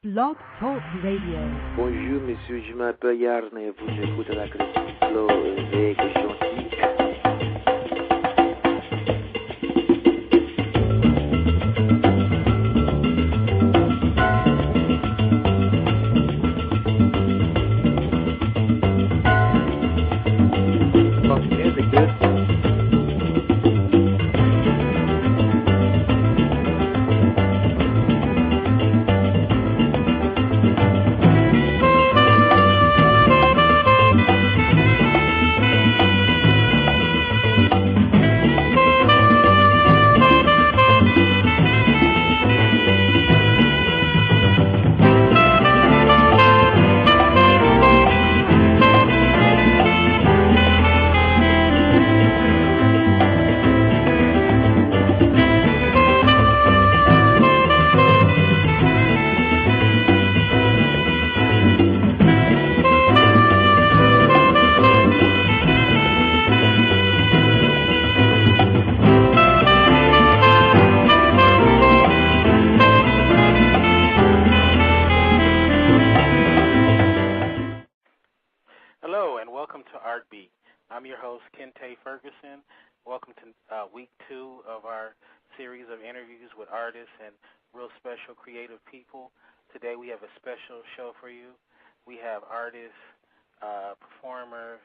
Blog Talk Radio. Bonjour, monsieur, je m'appelle Yrneh, vous écoutez la critique Flow avec Chanty. Week 2 of our series of interviews with artists and real special creative people. Today we have a special show for you. We have artist, performer,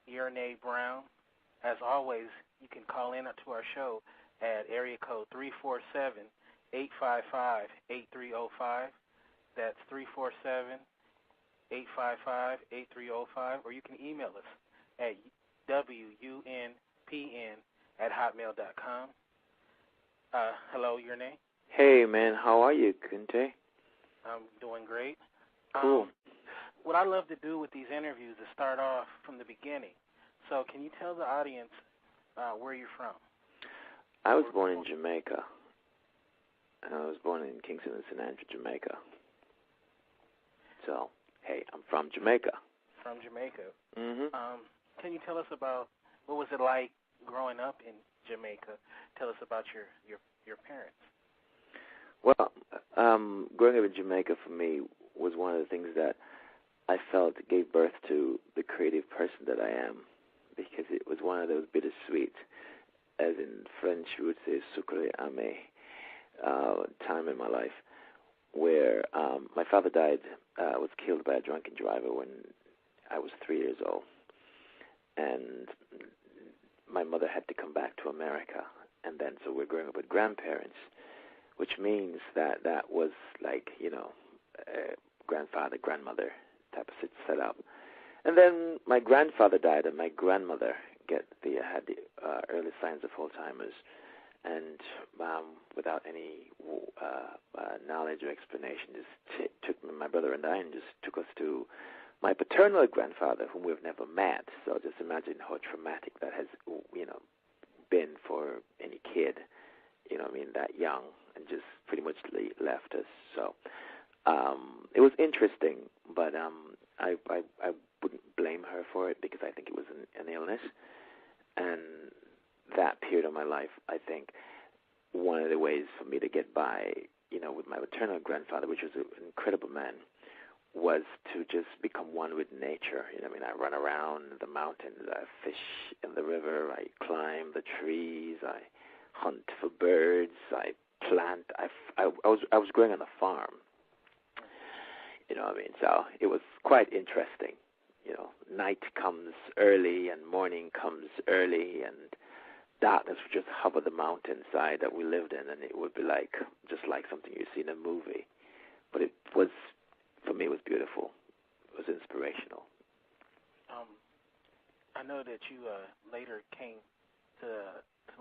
Yrneh Brown. As always, you can call in to our show at area code 347-855-8305. That's 347-855-8305. Or you can email us at WUNPN@hotmail.com. Hello, Yrneh. Hey, man, how are you, Kunte? I'm doing great. Cool. What I love to do with these interviews is start off from the beginning. So can you tell the audience where you're from? I was born in Jamaica. I was born in Kingston and St. Andrew, Jamaica. So, hey, I'm from Jamaica. From Jamaica. Mm-hmm. Can you tell us about what was it like growing up in Jamaica? Tell us about your parents. Well, growing up in Jamaica for me was one of the things that I felt gave birth to the creative person that I am, because it was one of those bittersweet, as in French we would say sucré amé, time in my life where my father died, was killed by a drunken driver when I was 3 years old. And my mother had to come back to America, and then so we're growing up with grandparents, which means that was like, grandfather, grandmother type of set up. And then my grandfather died, and my grandmother had the early signs of Alzheimer's, and without any knowledge or explanation, just took my brother and I and just took us to my paternal grandfather, whom we've never met. So just imagine how traumatic that has, been for any kid, that young, and just pretty much left us. So it was interesting, but I wouldn't blame her for it, because I think it was an illness. And that period of my life, I think one of the ways for me to get by, with my maternal grandfather, which was an incredible man, was to just become one with nature. I run around the mountains, I fish in the river, I climb the trees, I hunt for birds, I plant. I was growing on a farm. So it was quite interesting. Night comes early and morning comes early, and darkness would just hover the mountainside that we lived in, and it would be just like something you see in a movie. But it was, for me, it was beautiful. It was inspirational. I know that you later came to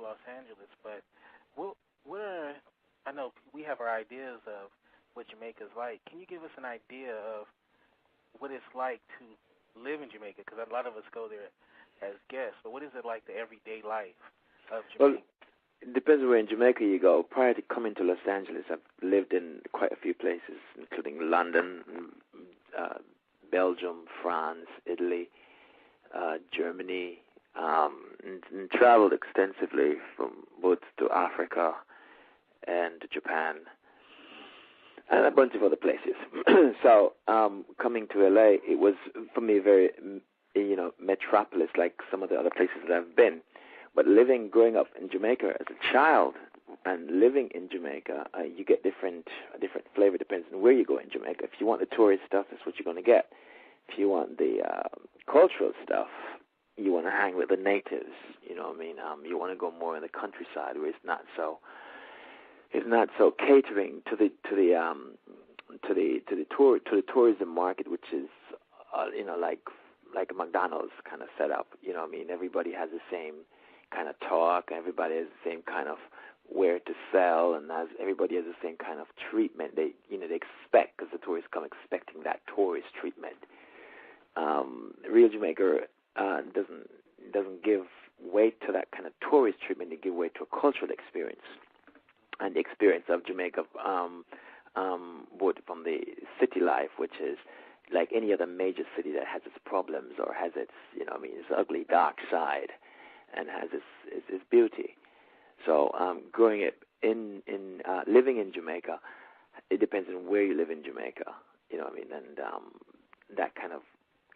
Los Angeles, but I know we have our ideas of what Jamaica's like. Can you give us an idea of what it's like to live in Jamaica? Because a lot of us go there as guests, but what is it like, the everyday life of Jamaica? Well, it depends where in Jamaica you go. Prior to coming to Los Angeles, I've lived in quite a few places, including London, Belgium, France, Italy, Germany, and traveled extensively from both to Africa and to Japan. and a bunch of other places. So coming to LA, it was for me very, metropolis like some of the other places that I've been. But growing up in Jamaica as a child and living in Jamaica, you get a different flavor. Depends on where you go in Jamaica. If you want the tourist stuff, that's what you're going to get. If you want the cultural stuff, you want to hang with the natives. You know what I mean? You want to go more in the countryside where it's not so catering to the tourism market, which is like a McDonald's kind of setup. You know what I mean? Everybody has the same kind of talk. Everybody has the same kind of where to sell, and everybody has the same kind of treatment. They expect, because the tourists come expecting that tourist treatment. Real Jamaica doesn't give weight to that kind of tourist treatment. They give weight to a cultural experience, and the experience of Jamaica, both from the city life, which is like any other major city that has its problems or has its, its ugly dark side, and has its beauty. So living in Jamaica, it depends on where you live in Jamaica, you know what I mean, and that kind of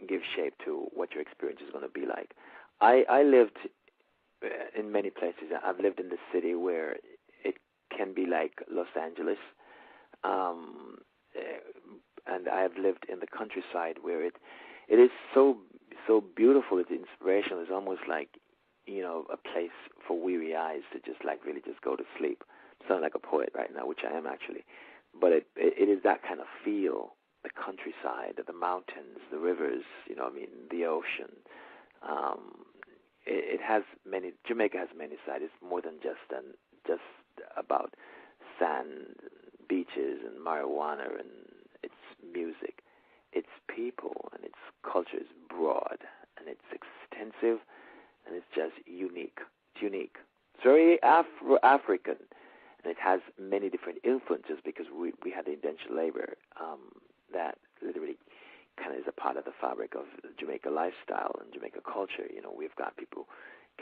gives shape to what your experience is going to be like. I lived in many places. I've lived in the city where it can be like Los Angeles, and I have lived in the countryside where it is so beautiful. It's inspirational. It's almost like, a place for weary eyes to just like really just go to sleep. Sound like a poet right now, which I am actually. But it is that kind of feel, the countryside, the mountains, the rivers, the ocean. Jamaica has many sides. It's more than just about sand, beaches, and marijuana, and its music. Its people and its culture is broad, and it's extensive, and it's just unique. It's unique. It's very African, and it has many different influences because we had the indentured labor that literally kind of is a part of the fabric of the Jamaica lifestyle and Jamaica culture. We've got people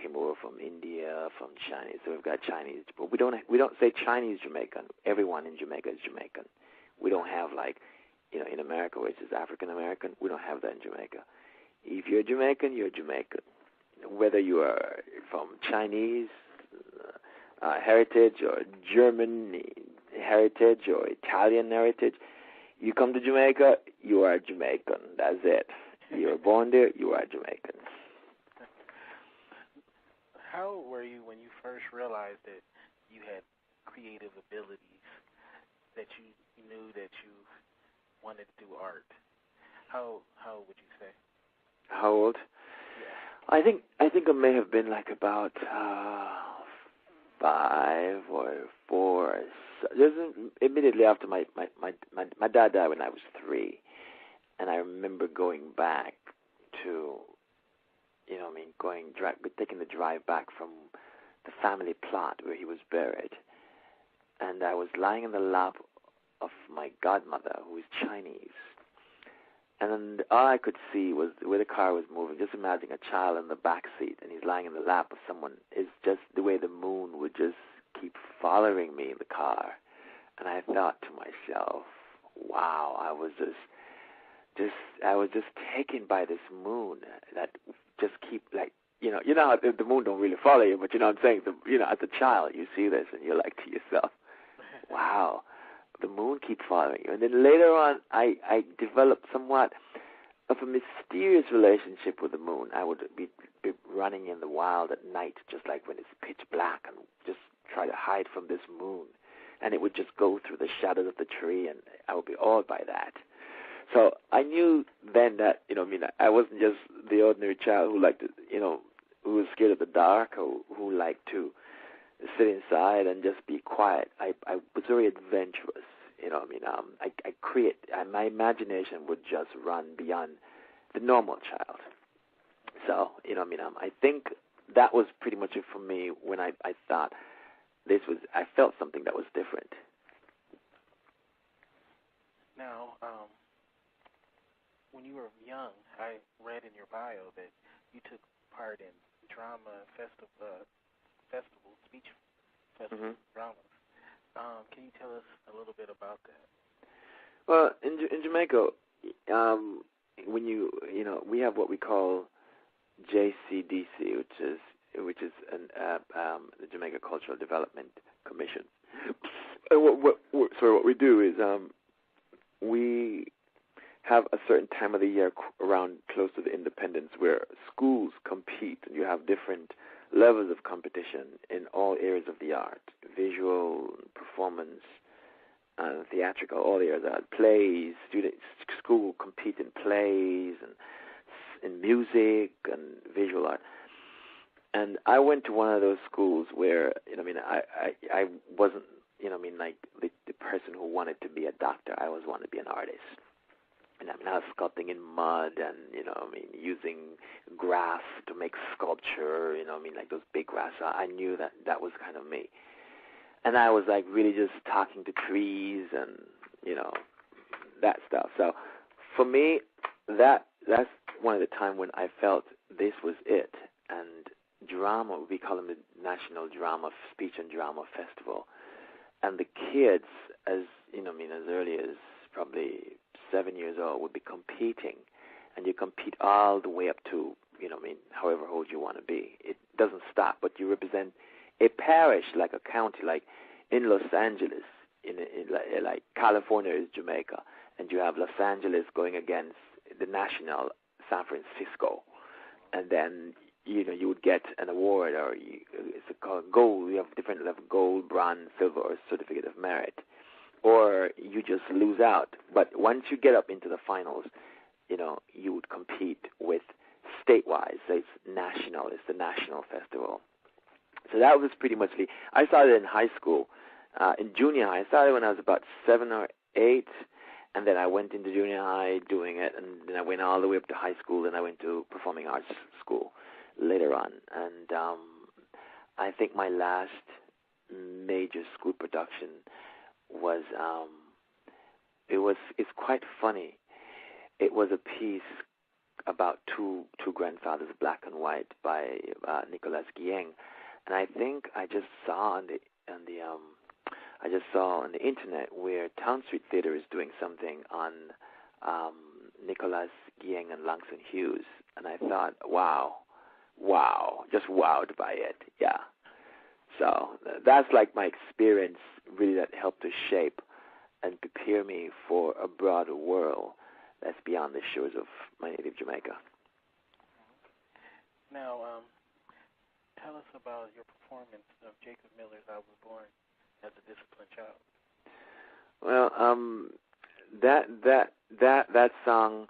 came over from India, from Chinese. So we've got Chinese, but we don't say Chinese Jamaican. Everyone in Jamaica is Jamaican. We don't have like, in America where it says African American. We don't have that in Jamaica. If you're Jamaican, you're Jamaican. Whether you are from Chinese heritage or German heritage or Italian heritage, you come to Jamaica, you are Jamaican. That's it. You were born there, you are Jamaican. How were you when you first realized that you had creative abilities, that you knew that you wanted to do art? How would you say? How old? Yeah. I think I may have been like about 5 or 4. Just immediately after my dad died when I was 3, and I remember going back to, taking the drive back from the family plot where he was buried, and I was lying in the lap of my godmother, who is Chinese, and all I could see was where the car was moving. Just imagine a child in the back seat, and he's lying in the lap of someone. It's just the way the moon would just keep following me in the car, and I thought to myself, wow, I was just taken by this moon that just keep like, how the moon don't really follow you, but you know what I'm saying? As a child, you see this and you're like to yourself, wow, the moon keeps following you. And then later on, I developed somewhat of a mysterious relationship with the moon. I would be running in the wild at night, just like when it's pitch black, and just try to hide from this moon. And it would just go through the shadows of the tree, and I would be awed by that. So I knew then that, I wasn't just the ordinary child who liked to, who was scared of the dark, or who liked to sit inside and just be quiet. I was very adventurous, I create, my imagination would just run beyond the normal child. So, I think that was pretty much it for me when I thought I felt something that was different. Now, when you were young, I read in your bio that you took part in drama festival, speech festival dramas. Can you tell us a little bit about that? Well, in Jamaica, when we have what we call JCDC, which is the Jamaican Cultural Development Commission. And what we do is we have a certain time of the year around close to the independence where schools compete, and you have different levels of competition in all areas of the art: visual, performance, theatrical, all areas. Plays, school compete in plays and in music and visual art. And I went to one of those schools where, I wasn't, like the person who wanted to be a doctor. I always wanted to be an artist. And I was sculpting in mud and, using grass to make sculpture, like those big grass. I knew that was kind of me. And I was like really just talking to trees and, that stuff. So for me, that's one of the time when I felt this was it. And drama, we call them the National Drama Speech and Drama Festival. And the kids, as early as probably 7 years old, would be competing. And you compete all the way up to, however old you want to be. It doesn't stop, but you represent a parish, like a county, like in Los Angeles, like California is Jamaica, and you have Los Angeles going against the national San Francisco, and then you would get an award, or it's called gold. You have different level: gold, bronze, silver, or certificate of merit, or you just lose out. But once you get up into the finals, you would compete with statewide. So it's national. It's the national festival. So that was pretty much I started in high school, in junior high. I started when I was about 7 or 8, and then I went into junior high doing it, and then I went all the way up to high school, and I went to performing arts school later on. And I think my last major school production was, it's quite funny. It was a piece about two grandfathers, black and white, by Nicolas Guillen. And I think I just saw on the internet where Town Street Theater is doing something on Nicolas Guillen and Langston Hughes, and I thought, wow, just wowed by it. Yeah. So that's like my experience, really, that helped to shape and prepare me for a broader world that's beyond the shores of my native Jamaica. Now, tell us about your performance of Jacob Miller's "I Was Born as a Disciplined Child." Well, that song,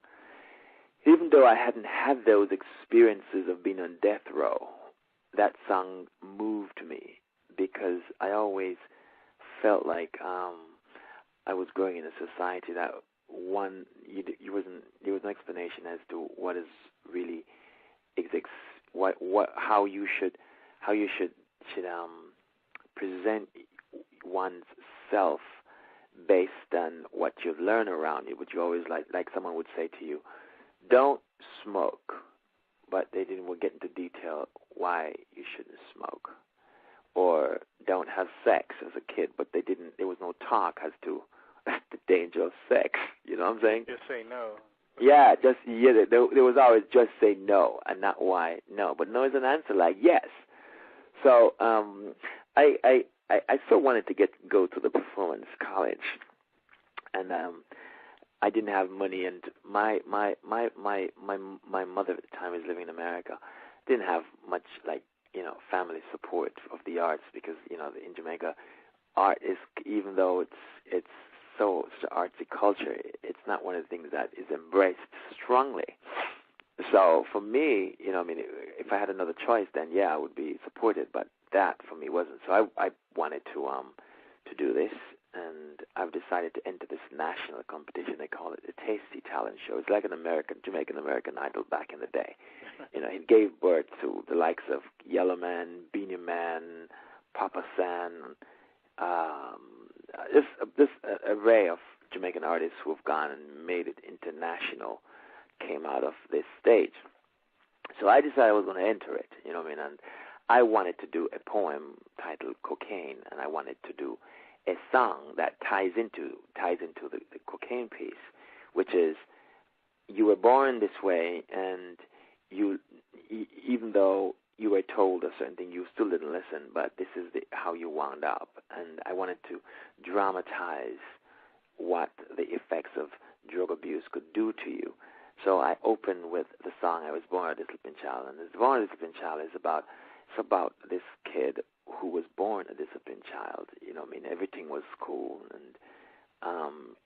even though I hadn't had those experiences of being on death row, that song moved me because I always felt like I was growing in a society that there was no explanation as to what is really how you should present one's self based on what you've learned around you. But you always like someone would say to you, don't smoke, but they didn't get into detail why you shouldn't smoke. Or don't have sex as a kid, but there was no talk as to the danger of sex. You know what I'm saying? Just say no. Yeah, there was always just say no and not why no. But no is an answer like yes. So I still wanted to go to the performance college, and I didn't have money, and my mother at the time was living in America, didn't have much family support of the arts, because in Jamaica, art is, even though it's so artsy culture, it's not one of the things that is embraced strongly. So for me, if I had another choice, then yeah, I would be supported, but that for me wasn't. So I wanted to do this, and I've decided to enter this national competition. They call it the Tastee talent show. It's like an Jamaican American Idol back in the day. It gave birth to the likes of Yellow Man, Beenie Man, Papa San, this array of Jamaican artists who have gone and made it international came out of this stage. So I decided I was going to enter it, and I wanted to do a poem titled Cocaine, and I wanted to do a song that ties into the cocaine Cocaine piece, which is you were born this way, and you, even though you were told a certain thing, you still didn't listen, but this is how you wound up. And I wanted to dramatize what the effects of drug abuse could do to you. So I opened with the song I Was Born a Disciplined Child. And this Born a Disciplined Child is about this kid who was born a disciplined child. You know, I mean, everything was cool, and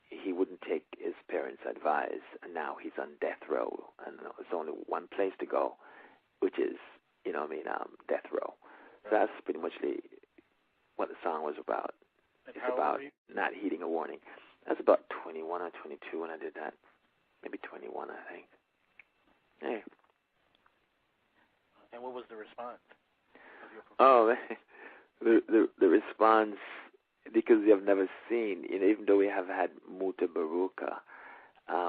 he wouldn't take his parents' advice, and now he's on death row, and there's only one place to go, which is, you know, death row. So that's pretty much what the song was about. And it's about not heeding a warning. That's about 21 or 22 when I did that. Maybe 21, I think. Yeah. And what was the response of your performance? The response, because we have never seen, you know, even though we have had Muta Baruka,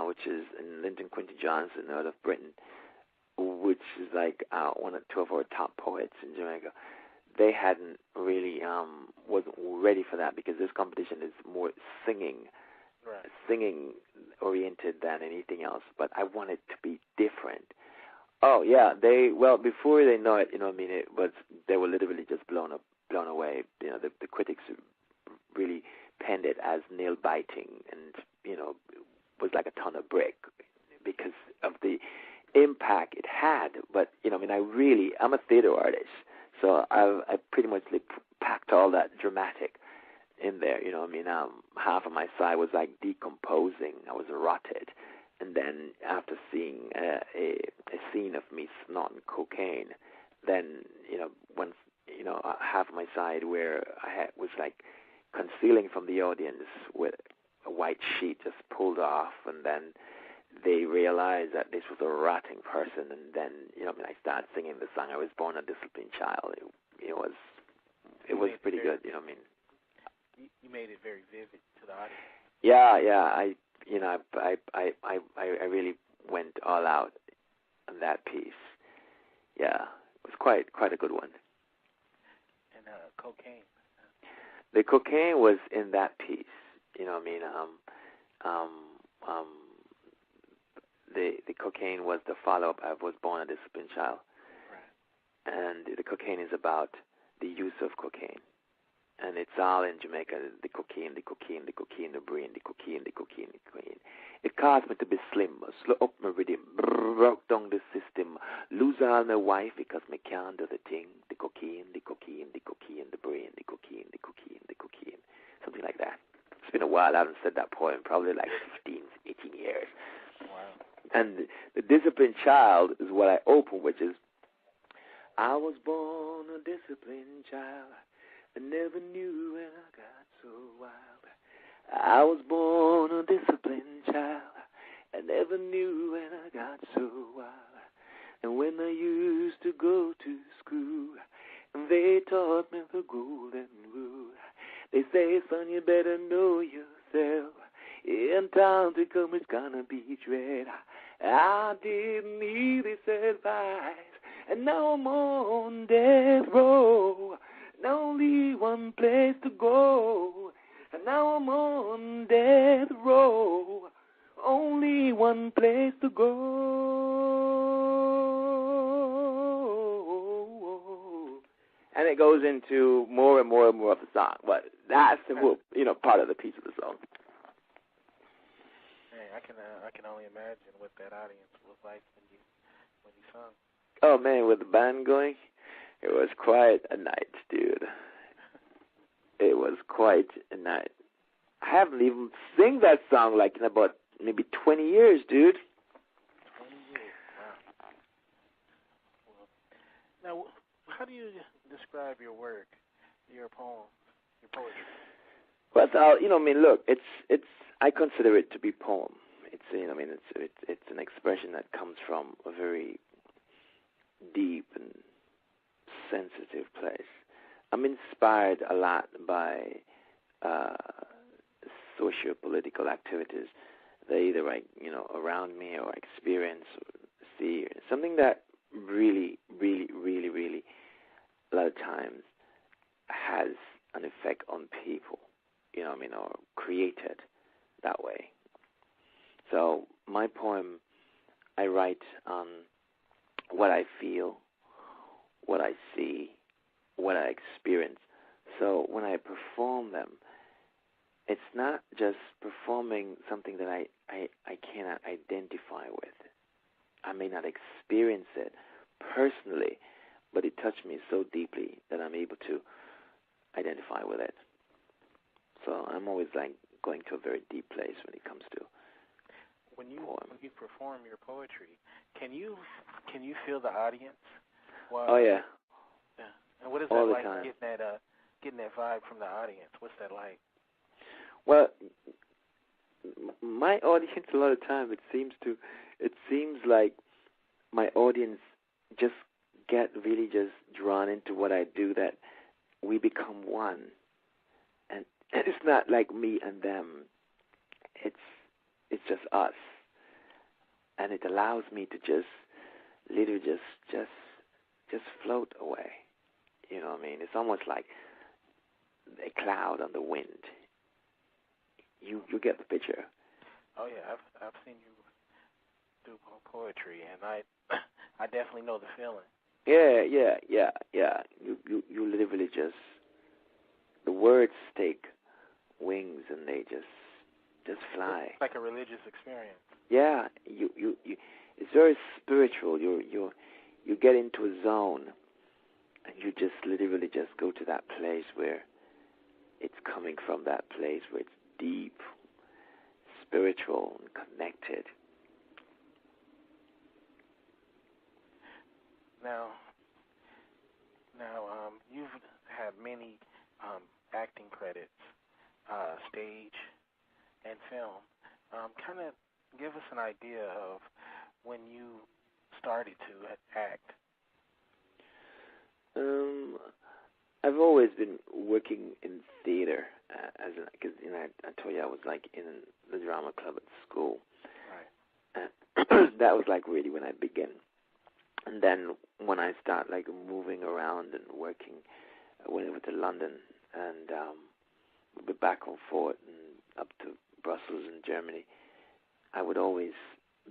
which is in Linton Quincy Johnson out of Britain, which is like one or two of our top poets in Jamaica. They hadn't really wasn't ready for that, because this competition is more singing oriented than anything else. But I wanted to be different. Oh yeah, before they know it, you know what I mean, they were literally just blown away. You know, the critics really penned it as nail biting, and you know, was like a ton of brick because of the impact it had. But you know, I mean, I'm a theater artist, so I pretty much packed all that dramatic in there. You know, I mean, half of my side was like decomposing. I was rotted, and then after seeing a scene of me snorting cocaine, then you know, once you know, half of my side where I was like concealing from the audience with a white sheet just pulled off, and then they realized that this was a rotting person, and then you know, I mean, I started singing the song I Was Born a Disciplined Child. It was pretty good, you know what I mean. You made it very vivid to the audience. Yeah. I really went all out on that piece. Yeah, it was quite a good one. And cocaine. The cocaine was in that piece. You know what I mean? The cocaine was the follow-up. I Was Born a Disciplined Child. Right. And the cocaine is about the use of cocaine. And it's all in Jamaica, the cocaine, the brain, the cocaine. It caused me to be slim, slow up my rhythm, broke down the system, lose all my wife because me can't do the thing. The cocaine, the brain, the cocaine. Something like that. It's been a while. I haven't said that poem, probably like 15, 18 years. Wow. And the disciplined child is what I open, which is, I was born a disciplined child. I never knew when I got so wild. I was born a disciplined child. I never knew when I got so wild. And when I used to go to school, they taught me the golden rule. They say, son, you better know yourself. In time to come, it's gonna be dread. I didn't need this advice, and now I'm on death row. Only one place to go, and now I'm on death row. Only one place to go. And it goes into more and more and more of the song, but that's the part of the piece of the song. Hey, I can only imagine what that audience was like when you sung. Oh man, with the band going. It was quite a night, dude. It was quite a night. I haven't even sing that song like in about maybe 20 years, dude. 20 years, wow. Well, now, how do you describe your work, your poem, your poetry? Well, look, it's. I consider it to be poem. It's, it's an expression that comes from a very deep and sensitive place. I'm inspired a lot by socio-political activities that either around me or experience or see. Something that really, really, really, really a lot of times has an effect on people, or created that way. So my poem, I write on what I feel, what I see, what I experience. So when I perform them, it's not just performing something that I cannot identify with. I may not experience it personally, but it touched me so deeply that I'm able to identify with it. So I'm always like going to a very deep place when it comes to when you perform your poetry. Can you feel the audience? Oh yeah. Yeah. And what is all that the like? Time. Getting that vibe from the audience. What's that like? Well, my audience a lot of time it seems like my audience just get really just drawn into what I do, that we become one. And it's not like me and them. It's just us. And it allows me to just literally just float away. You know what I mean? It's almost like a cloud on the wind. You get the picture. Oh yeah, I've seen you do poetry, and I definitely know the feeling. Yeah. You literally just, the words take wings and they just fly. It's like a religious experience. Yeah, you it's very spiritual. You get into a zone, and you just literally just go to that place where it's coming from, that place where it's deep, spiritual, and connected. Now, you've had many acting credits, stage and film. Kind of give us an idea of when you started to act. I've always been working in theater because I told you I was like in the drama club at school. Right. And that was like really when I began. And then when I start like moving around and working, I went over to London and be back and forth and up to Brussels and Germany. I would always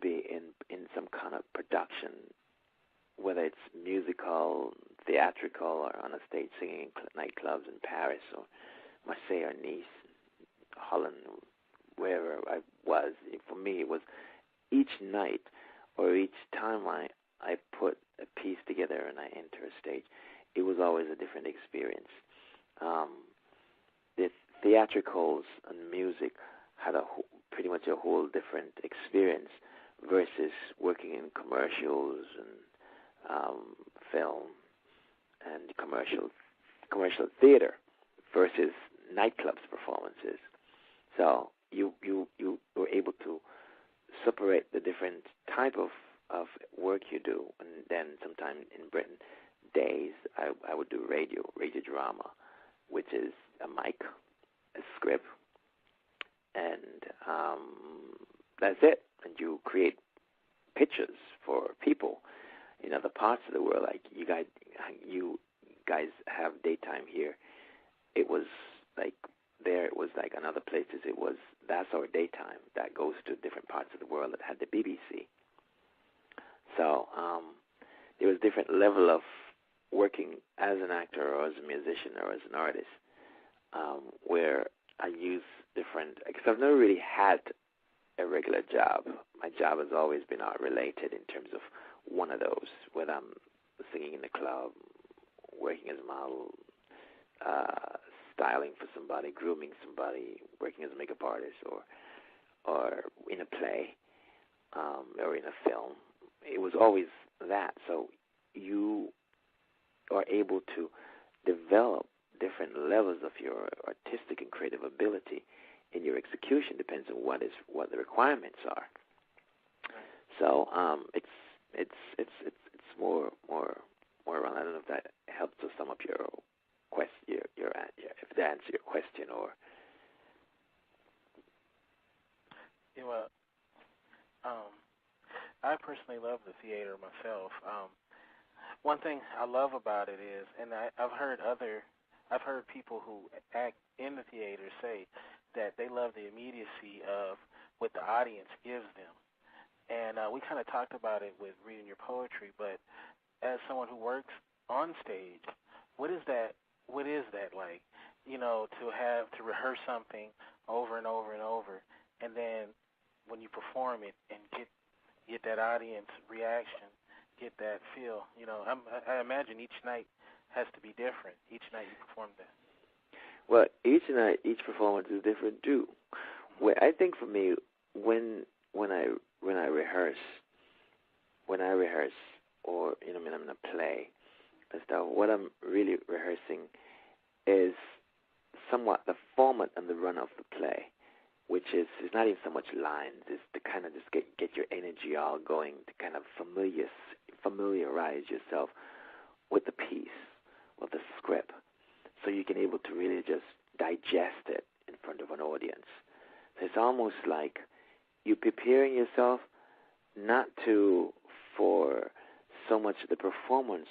be in some kind of production, whether it's musical, theatrical, or on a stage singing in nightclubs in Paris or Marseille or Nice, Holland, wherever I was. For me, it was each night or each time I put a piece together and I enter a stage, it was always a different experience. The theatricals and music had pretty much a whole different experience versus working in commercials and film and commercial theater versus nightclubs performances. So you were able to separate the different type of work you do. And then sometime in Britain, days I would do radio drama, which is a mic, a script, and that's it. And you create pictures for people in other parts of the world. Like you guys have daytime here. It was like there. It was like in other places. That's our daytime. That goes to different parts of the world that had the BBC. So there was different level of working as an actor or as a musician or as an artist, where I use different, because I've never really had a regular job. My job has always been art-related in terms of one of those, whether I'm singing in the club, working as a model, styling for somebody, grooming somebody, working as a makeup artist, or in a play, or in a film. It was always that. So you are able to develop different levels of your artistic and creative ability in your execution. Depends on what the requirements are. So it's more around. I don't know if that helps to sum up your question, if that answers your question, or. Yeah, well, I personally love the theater myself. One thing I love about it is, and I've heard people who act in the theater say that they love the immediacy of what the audience gives them. And we kind of talked about it with reading your poetry, but as someone who works on stage, what is that like? You know, to rehearse something over and over and over, and then when you perform it and get that audience reaction, get that feel. You know, I imagine each night has to be different. Each night you perform that. Well, each night, each performance is different too. Well, I think for me, when I rehearse, or I'm in a play and stuff, what I'm really rehearsing is somewhat the format and the run of the play, which is not even so much lines. It's to kind of just get your energy all going, to kind of familiarize yourself with the piece, with the script, so you can able to really just digest it in front of an audience. So it's almost like you're preparing yourself not for so much of the performance,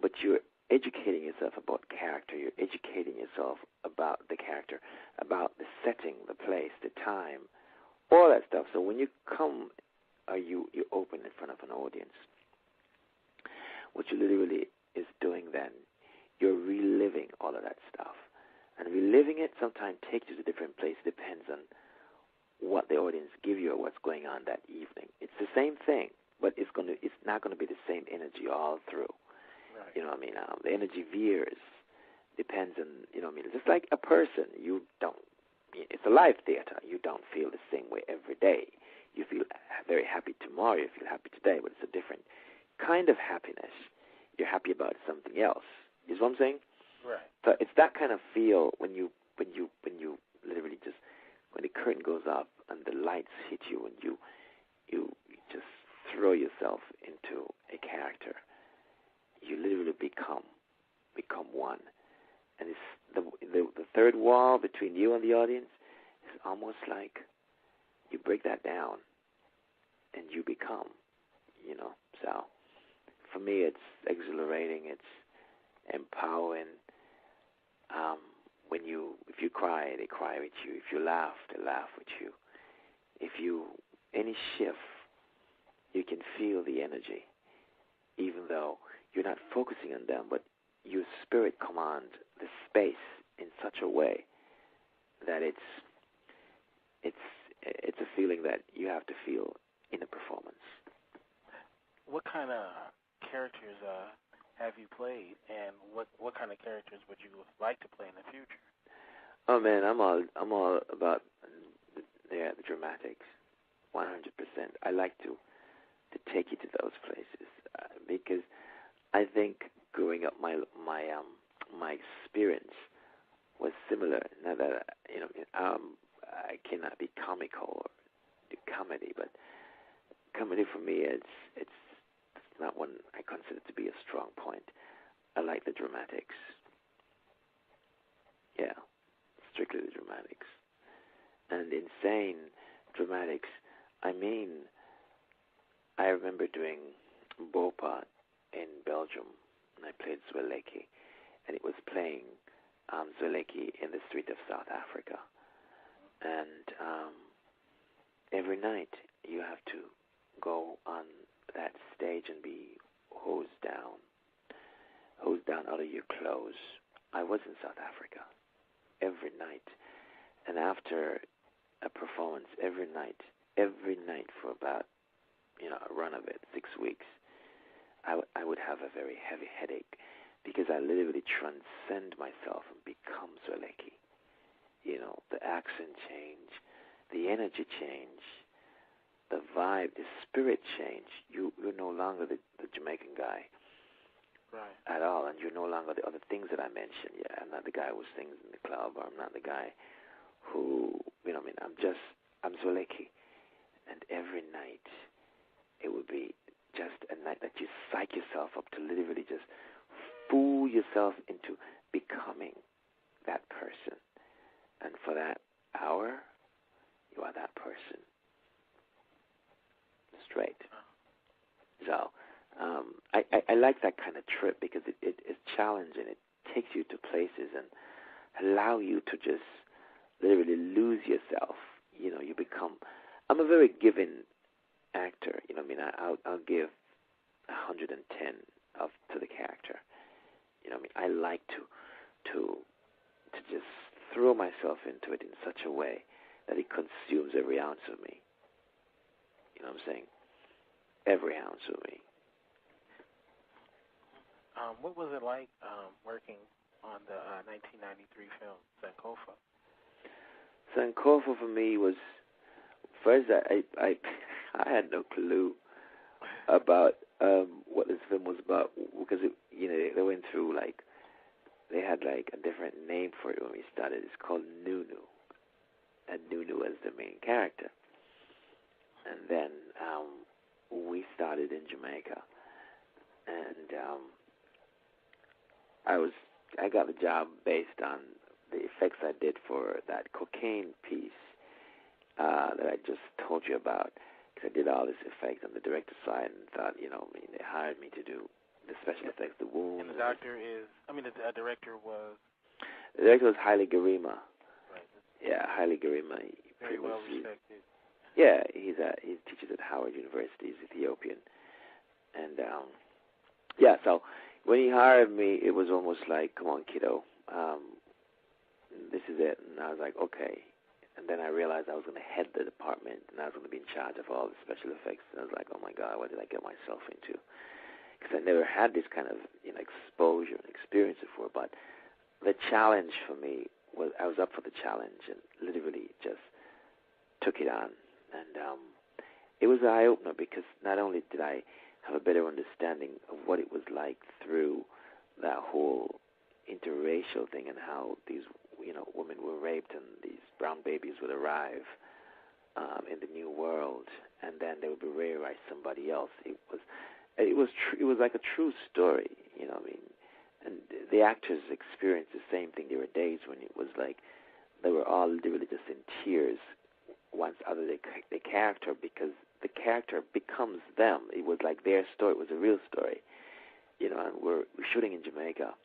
but you're educating yourself about character. You're educating yourself about the character, about the setting, the place, the time, all that stuff. So when you come, you open in front of an audience, what you literally is doing then, you're reliving all of that stuff. And reliving it sometimes takes you to different places, depends on what the audience give you or what's going on that evening. It's the same thing, but it's not going to be the same energy all through. Right. You know what I mean? The energy veers, depends on, you know what I mean? Just like a person, it's a live theater. You don't feel the same way every day. You feel very happy tomorrow, you feel happy today, but it's a different kind of happiness. You're happy about something else. You know what I'm saying? Right. So it's that kind of feel when you literally just, when the curtain goes up and the lights hit you and you just throw yourself into a character. You literally become one. And it's the third wall between you and the audience is almost like you break that down and you become, So for me, it's exhilarating. It's empowering. If you cry, they cry with you. If you laugh, they laugh with you. Any shift, you can feel the energy, even though you're not focusing on them, but your spirit commands the space in such a way that it's a feeling that you have to feel in a performance. What kind of characters have you played, and what kind of characters would you like to play in the future? Oh man, I'm all about the dramatics, 100%. I like to take you to those places because I think growing up, my experience was similar. Now that I cannot be comical or do comedy, but comedy for me it's not one I consider to be a strong point. I like the dramatics. Yeah, strictly the dramatics. And insane dramatics, I mean, I remember doing Bopa in Belgium, and I played Zweleki, and it was playing Zweleki in the street of South Africa. And every night you have to go on that stage and be hosed down out of your clothes. I was in South Africa every night, and after a performance every night for about a run of it, 6 weeks, I would have a very heavy headache because I literally transcend myself and become Zweleki. The accent change, the energy change, the vibe, the spirit change. You're no longer the Jamaican guy, right, at all, and you're no longer the other things that I mentioned. Yeah, I'm not the guy who sings in the club, or I'm not the guy who, I'm Zweleki. And every night, it would be just a night that you psych yourself up to literally just fool yourself into becoming that person. And for that hour, you are that person. Straight. So I like that kind of trip because it's challenging. It takes you to places and allow you to just literally lose yourself. You become very giving actor. You know what I mean? I'll give 110 to the character. You know what I mean? I like to just throw myself into it in such a way that it consumes every ounce of me. You know what I'm saying? Every ounce of me. What was it like working on the 1993 film Sankofa? Sankofa for me was, first I had no clue about what this film was about, because they went through they had a different name for it when we started. It's called Nunu, and Nunu was the main character. And then we started in Jamaica, and I got the job based on the effects I did for that cocaine piece that I just told you about. Because I did all this effects on the director side and thought, they hired me to do the special effects, the wound. And the director was? The director was Haile Garima. Right. Yeah, Haile Garima. Very well respected. Yeah, he teaches at Howard University. He's Ethiopian. And, so when he hired me, it was almost like, come on, kiddo, this is it. And I was like, okay. And then I realized I was going to head the department, and I was going to be in charge of all the special effects. And I was like, oh, my God, what did I get myself into? Because I never had this kind of exposure and experience before. But the challenge for me was, I was up for the challenge and literally just took it on. And it was an eye-opener, because not only did I have a better understanding of what it was like through that whole interracial thing and how these women were raped and these brown babies would arrive in the new world, and then they would be raised by somebody else. It was like a true story, you know what I mean? And the actors experienced the same thing. There were days when it was like they were all literally just in tears once out of the character, because the character becomes them. It was like their story. It was a real story, and we're shooting in Jamaica.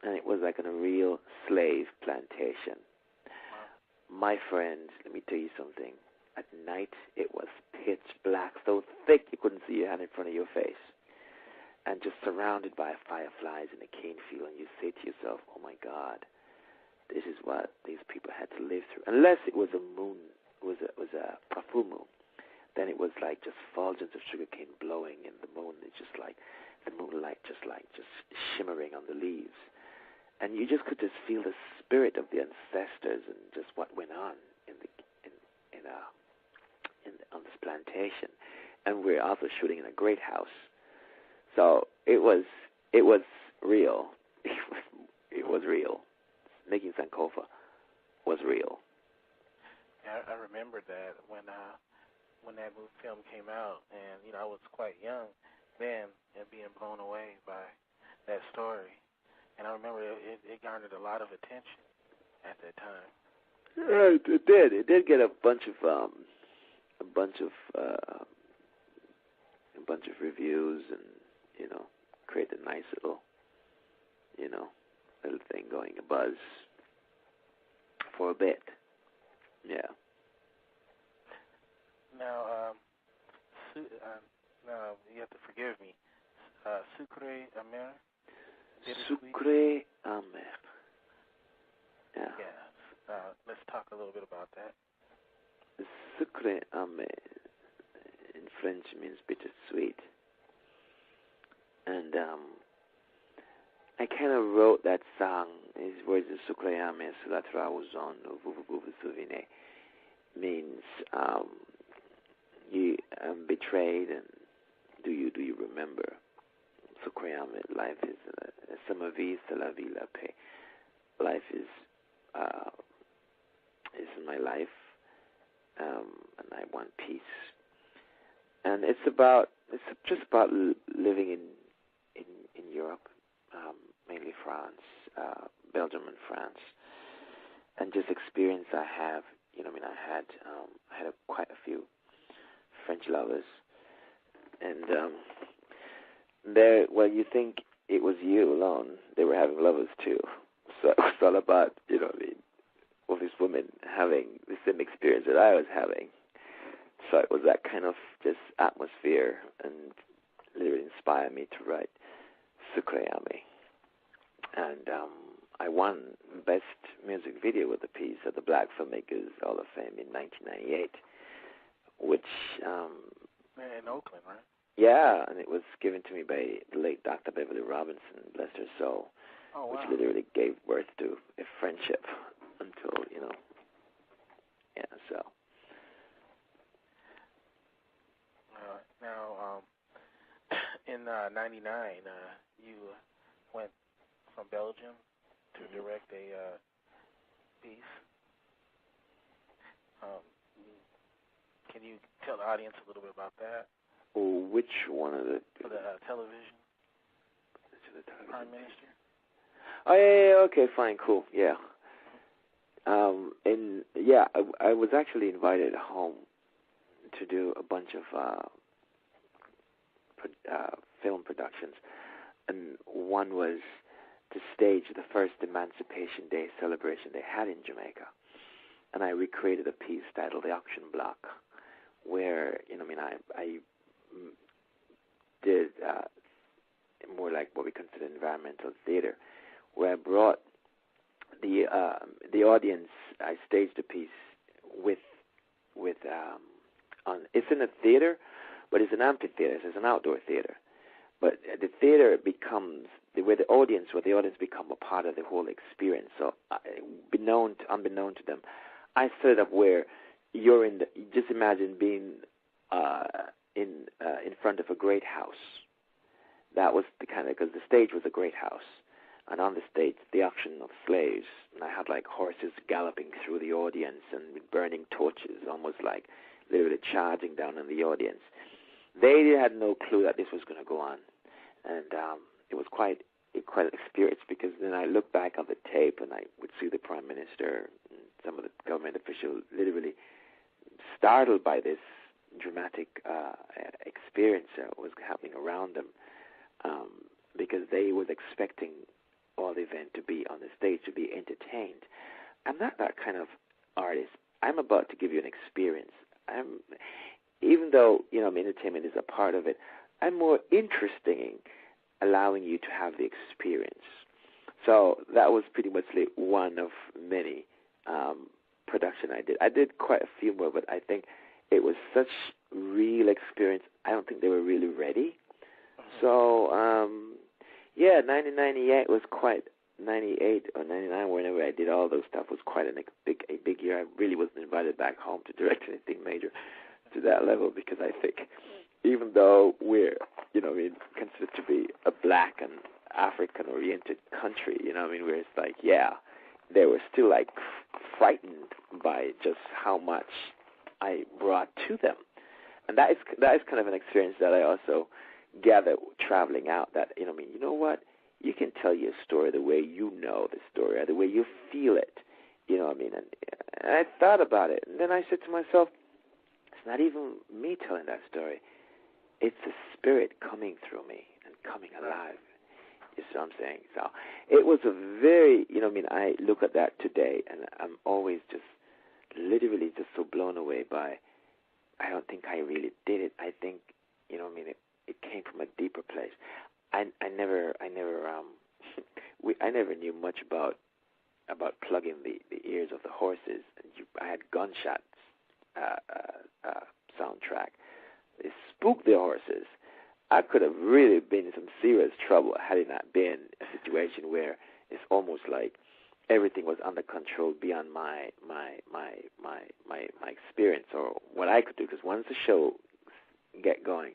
And it was like on a real slave plantation. Wow. My friend, let me tell you something. At night, it was pitch black, so thick you couldn't see your hand in front of your face. And just surrounded by fireflies in a cane field. And you say to yourself, oh, my God, this is what these people had to live through. Unless it was a moon, it was a full moon. Then it was like just fulgence of sugarcane blowing, and the moon is just like, the moonlight just shimmering on the leaves. And you just could just feel the spirit of the ancestors and just what went on on this plantation. And we're also shooting in a great house, so it was real. It was real. Making Sankofa was real. I remember that when that film came out, and I was quite young then, and being blown away by that story. And I remember it garnered a lot of attention at that time. Yeah, it did. It did get a bunch of reviews, and create a nice little thing going, a buzz for a bit. Yeah. Now, you have to forgive me. Sucre Amer. Sucre Amer. Yeah. Yeah. Let's talk a little bit about that. Sucre Amer in French means bittersweet. And I kind of wrote that song. His words of Sucre Amer, sur la trahison, vous vous souvenez, means you betrayed, and do you remember? Sucre Amer, life is sama vie, c'est la vie, la paix. Life is my life, and I want peace. And it's just about living in Europe, mainly France, Belgium and France, and just experience I have. I had quite a few French lovers, and you think it was you alone, they were having lovers too. So it's all about, all these women having the same experience that I was having. So it was that kind of just atmosphere and literally inspired me to write Sukreyami. And I won Best Music Video with the piece at the Black Filmmakers Hall of Fame in 1998, which... in Oakland, right? Yeah, and it was given to me by the late Dr. Beverly Robinson, bless her soul, which literally gave birth to a friendship until, yeah, so. Now, in 99, you went from Belgium to direct a piece. Can you tell the audience a little bit about that? Oh, which one of the... For the television? Prime Minister? Oh, yeah, okay, fine, cool, yeah. And, yeah, I was actually invited home to do a bunch of film productions, and one was to stage the first Emancipation Day celebration they had in Jamaica. And I recreated a piece titled The Auction Block, where, I did more like what we consider environmental theater, where I brought the audience. I staged a piece with it's in a theater, but it's an amphitheater. So it's an outdoor theater. But the theater becomes where the audience become a part of the whole experience. So unbeknown to them, I set it up where you're just imagine being in front of a great house. That was the kind of, because the stage was a great house, and on the stage, the auction of slaves, and I had like horses galloping through the audience and with burning torches, almost like literally charging down on the audience. They had no clue that this was going to go on, and it was quite an experience, because then I look back on the tape and I would see the Prime Minister and some of the government officials literally startled by this dramatic experience that was happening around them, because they was expecting all the event to be on the stage, to be entertained. I'm not that kind of artist. I'm about to give you an experience. Even though entertainment is a part of it, I'm more interested in allowing you to have the experience. So that was pretty much one of many production I did. I did quite a few more, but I think it was such real experience. I don't think they were really ready. So, 1998 was quite, 98 or 99, whenever I did all those stuff, was quite a big year. I really wasn't invited back home to direct anything major to that level, because I think even though we're, considered to be a black and African-oriented country, where it's like, they were still like frightened by just how much I brought to them. And that is kind of an experience that I also gathered traveling out, that, you know what? You can tell your story the way you know the story, or the way you feel it, And I thought about it, and then I said to myself, it's not even me telling that story. It's the spirit coming through me and coming alive. You see what I'm saying? So it was a very, I look at that today, and I'm always just literally just so blown away by, I don't think I really did it. I think, it came from a deeper place. I never knew much about plugging the ears of the horses. I had gunshots soundtrack. It spooked the horses. I could have really been in some serious trouble had it not been a situation where it's almost like everything was under control beyond my experience or what I could do. Because once the show get going,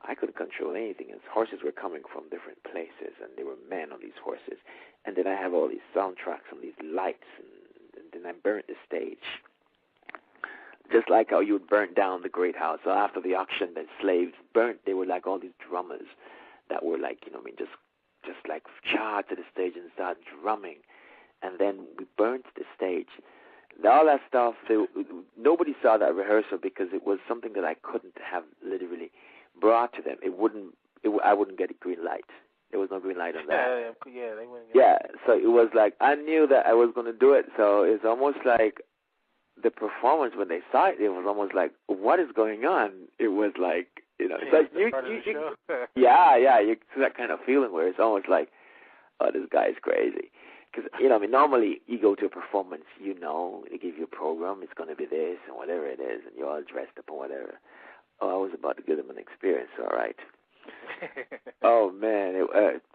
I couldn't control anything. And horses were coming from different places, and there were men on these horses. And then I have all these soundtracks and these lights, and then I burnt the stage. Just like how you would burn down the great house. So after the auction, the slaves burnt. They were like all these drummers that were like, just like charged to the stage and started drumming. And then we burnt the stage. All that stuff, nobody saw that rehearsal because it was something that I couldn't have literally brought to them. I wouldn't get a green light. There was no green light on that. They wouldn't get so it was like, I knew that I was going to do it. So it's almost like the performance, when they saw it, it was almost like, what is going on? It was like, you know, it's like yeah, it's that kind of feeling where it's almost like, oh, this guy's crazy. Because, you know, I mean, normally you go to a performance, you know, they give you a program, it's going to be this and whatever it is, and you're all dressed up and whatever. Oh, I was about to give them an experience, all right. Oh, man,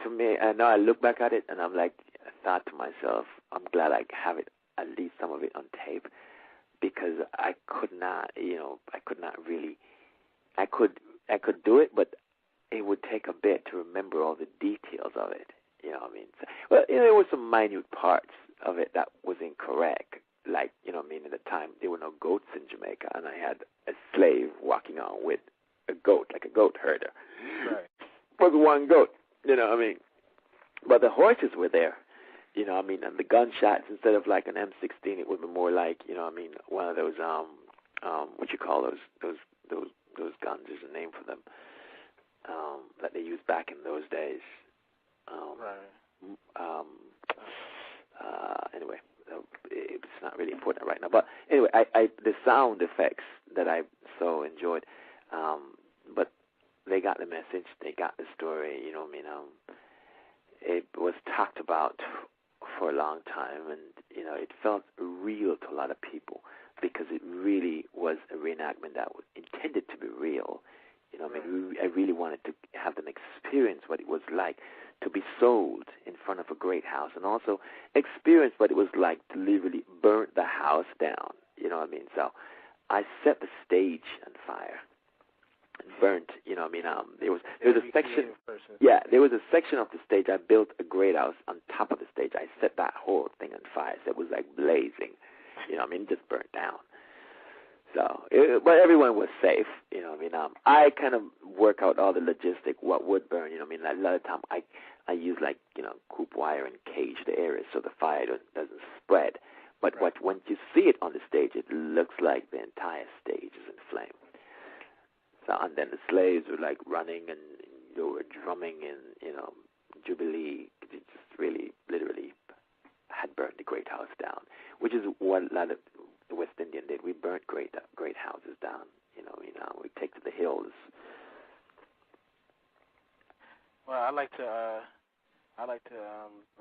to me, and now I look back at it, and I'm like, I thought to myself, I'm glad I have it, at least some of it on tape, because I could not really, I could do it, but it would take a bit to remember all the details of it. You know what I mean? So, well, you know, there were some minute parts of it that was incorrect. Like, you know what I mean, at the time, there were no goats in Jamaica, and I had a slave walking on with a goat, like a goat herder. Right. It was one goat, you know what I mean? But the horses were there, you know what I mean? And the gunshots, instead of like an M16, it would be more like, you know what I mean, one of those, what you call those guns, there's a name for them, that they used back in those days. Anyway, it's not really important right now. But anyway, the sound effects that I so enjoyed, but they got the message, they got the story. You know what I mean? It was talked about for a long time, and you know, it felt real to a lot of people because it really was a reenactment that was intended to be real. You know, I mean, I really wanted to have them experience what it was like to be sold in front of a great house, and also experience what it was like to literally burn the house down. You know what I mean? So I set the stage on fire and burnt. You know what I mean? There was a section. Yeah, there was a section of the stage. I built a great house on top of the stage. I set that whole thing on fire. So it was like blazing. You know what I mean? Just burnt down. So, but everyone was safe, you know what I mean? I kind of work out all the logistic, what would burn, you know what I mean? Like, a lot of time I use, like, you know, coop wire and cage the area so the fire doesn't spread. But when you see it on the stage, it looks like the entire stage is in flame. So, and then the slaves were, like, running and they were drumming and, you know, Jubilee. It just really, literally had burned the great house down, which is what a lot of the West Indian did. We burnt great houses down. You know, we take to the hills. Well, I like to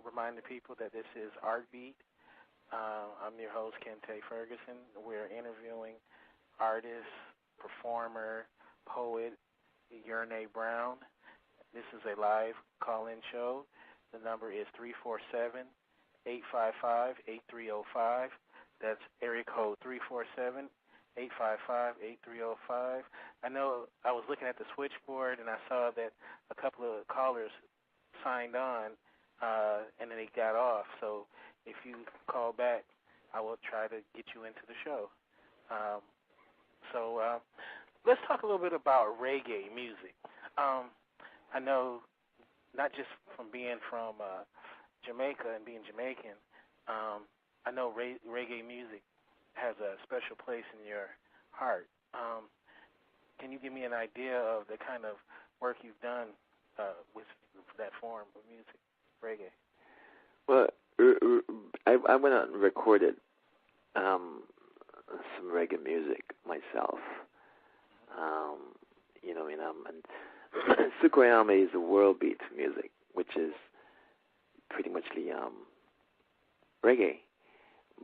remind the people that this is Art Beat. I'm your host, Kente Ferguson. We're interviewing artist, performer, poet Yrneh Brown. This is a live call-in show. The number is 347-855-8305. That's area code 347-855-8305. I know I was looking at the switchboard, and I saw that a couple of callers signed on, and then they got off. So if you call back, I will try to get you into the show. So let's talk a little bit about reggae music. I know not just from being from Jamaica and being Jamaican, I know reggae music has a special place in your heart. Can you give me an idea of the kind of work you've done with that form of music, reggae? Well, I went out and recorded some reggae music myself. You know, and Sukoyame is a world beat music, which is pretty much reggae,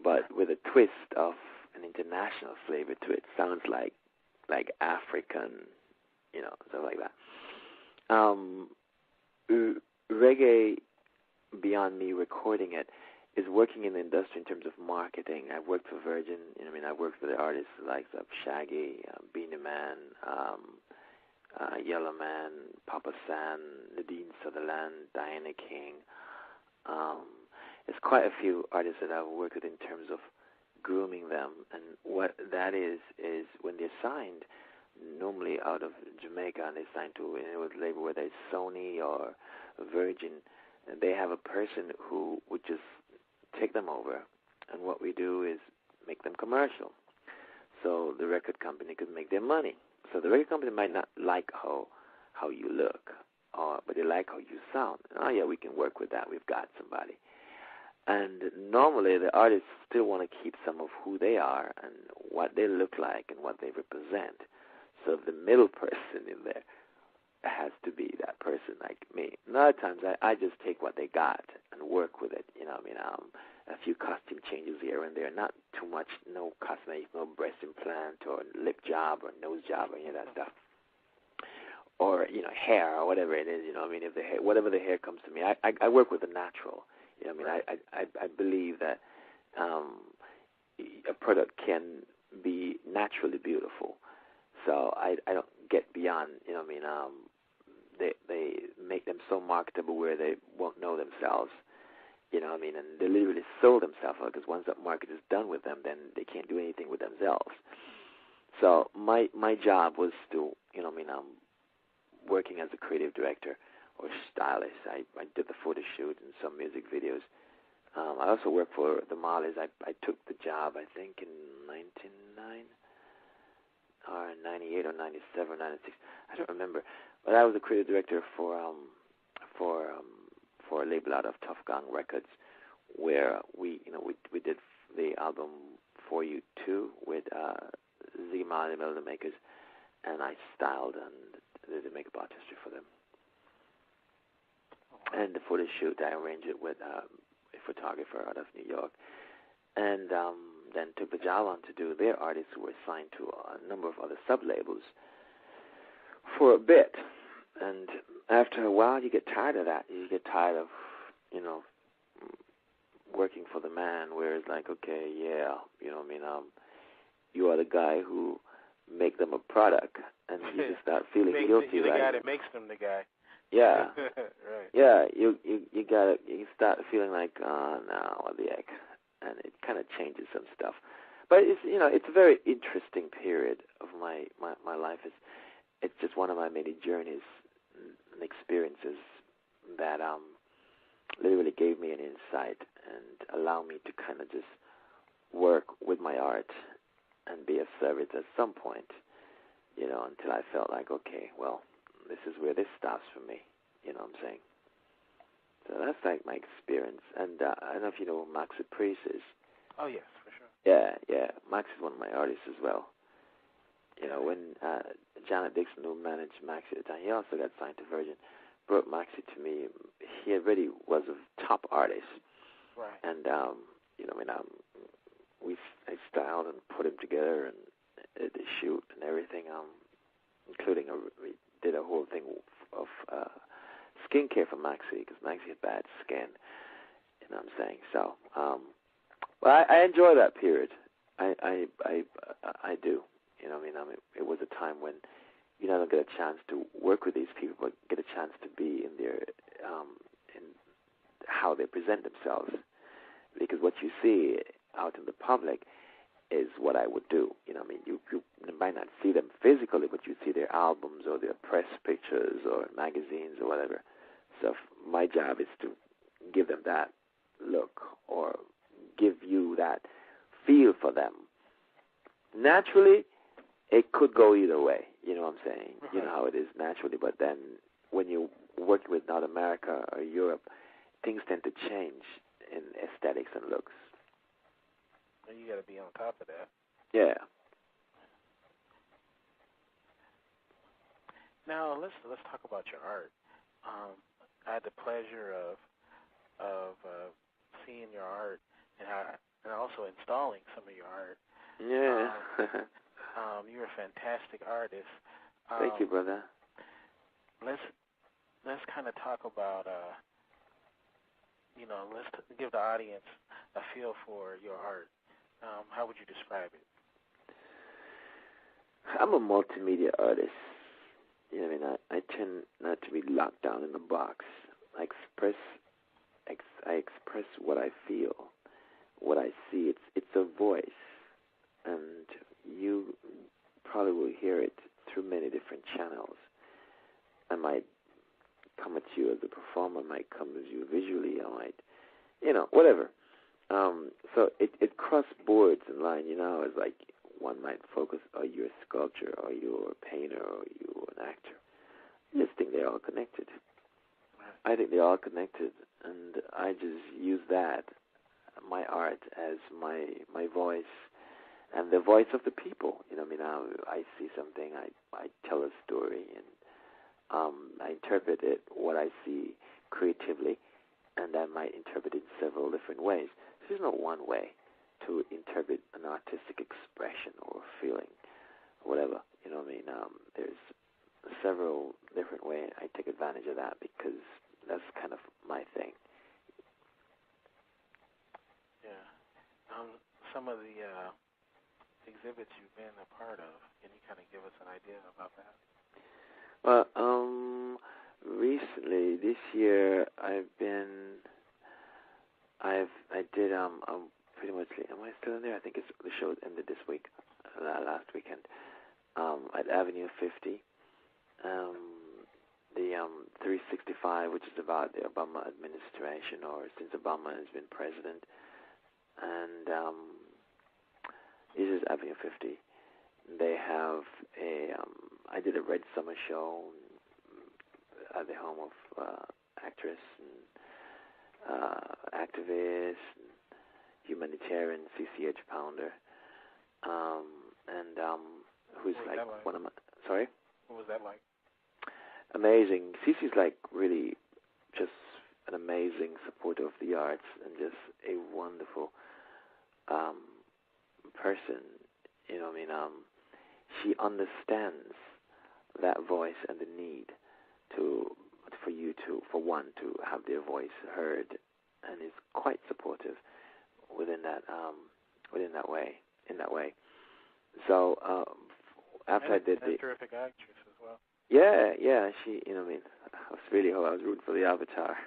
but with a twist of an international flavor to it. Sounds like African, you know, stuff like that. Reggae, beyond me recording it, is working in the industry in terms of marketing. I've worked for Virgin, you know, I've worked for the artists like Shaggy, Beenie Man, Yellow Man, Papa San, Nadine Sutherland, Diana King. There's quite a few artists that I've worked with in terms of grooming them, and what that is when they're signed, normally out of Jamaica, and they're signed to a label, whether it's Sony or Virgin, and they have a person who would just take them over, and what we do is make them commercial, so the record company could make their money. So the record company might not like how you look, but they like how you sound. Oh yeah, we can work with that. We've got somebody. And normally the artists still want to keep some of who they are and what they look like and what they represent. So the middle person in there has to be that person like me. A lot of times I just take what they got and work with it. A few costume changes here and there, not too much, no cosmetics, no breast implant or lip job or nose job or any of that stuff. Or, hair or whatever it is, if the hair, whatever the hair comes to me, I work with the natural. I believe that a product can be naturally beautiful. So I don't get beyond, they make them so marketable where they won't know themselves, and they literally sold themselves out, because once that market is done with them, then they can't do anything with themselves. So my job was to, working as a creative director or stylist. I did the photo shoot and some music videos. I also worked for the Marleys. I took the job, I think, in 1999 or 98 or 97 or 96. I don't remember. But I was a creative director for a label out of Tough Gang Records, where we did the album For You Too with Ziggy Marley and the Melody Makers, and I styled and did the makeup artistry for them. And the photo shoot, I arranged it with a photographer out of New York, and then took the job on to do their artists who were signed to a number of other sub-labels for a bit. And after a while, you get tired of that. You get tired of, working for the man, where it's like, okay, yeah, you are the guy who make them a product, and you just start feeling guilty. You're the guy that makes them the guy. Yeah. Right. Yeah, you start feeling like, oh no, what the heck, and it kind of changes some stuff. But it's a very interesting period of my life. It's just one of my many journeys and experiences that literally gave me an insight and allowed me to kind of just work with my art and be of service at some point, until I felt like, okay, well, this is where this stops for me, you know what I'm saying? So that's like my experience. And I don't know if you know who Max Caprice is. Oh, yes, for sure. Yeah. Max is one of my artists as well. When Janet Dixon, who managed Maxie at the time, he also got signed to Virgin, brought Maxie to me. He already was a top artist. Right. And, I styled and put him together and did the shoot and everything, including we did a whole thing of skincare for Maxie, because Maxie had bad skin, you know what I'm saying? So, well, I enjoy that period. I do. It was a time when you don't get a chance to work with these people, but get a chance to be in their, in how they present themselves. Because what you see out in the public is what I would do. You might not see them physically, but you see their albums or their press pictures or magazines or whatever. So my job is to give them that look or give you that feel for them. Naturally, it could go either way, you know what I'm saying? You know how it is naturally, but then when you work with North America or Europe, things tend to change in aesthetics and looks. Well, you got to be on top of that. Yeah. Now let's talk about your art. I had the pleasure of seeing your art and also installing some of your art. Yeah. You're a fantastic artist. Thank you, brother. Let's kind of talk about let's give the audience a feel for your art. How would you describe it? I'm a multimedia artist. I tend not to be locked down in a box. I express what I feel, what I see. It's a voice, and you probably will hear it through many different channels. I might come at you as a performer, I might come at you visually, I might, whatever. So it cross boards and line, it's like one might focus, are you a sculptor, are you a painter, are you an actor? I just think they're all connected. I think they're all connected, and I just use that my art as my voice and the voice of the people. I see something, I tell a story, and I interpret it, what I see creatively, and I might interpret it in several different ways. There's no one way to interpret an artistic expression or feeling or whatever. There's several different ways. I take advantage of that because that's kind of my thing. Yeah. Some of the exhibits you've been a part of, can you kind of give us an idea about that? Well, recently this year I did pretty much. Am I still in there? I think the show ended this week, last weekend, at Avenue 50. The 365, which is about the Obama administration, or since Obama has been president, and this is Avenue 50. They have I did a Red Summer show at the home of actress and activist, and humanitarian CCH Pounder, who's like one of my. Sorry. What was that like? Amazing. Cece's like really just an amazing supporter of the arts and just a wonderful person. She understands that voice and the need for one to have their voice heard, and is quite supportive in that way. So after I did a terrific actress as well. Yeah, she, I was rooting for the Avatar,